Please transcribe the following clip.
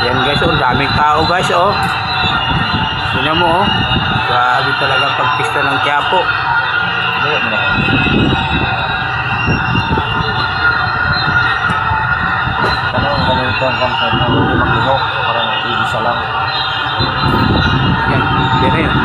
Yan guys, oh, daming tao guys, oh. Tingnan mo, oh. Grabe talaga pagpista ng Quiapo. Ganito ang content na hindi maglihok para mag-ibisa lang. Yan, yan na yun.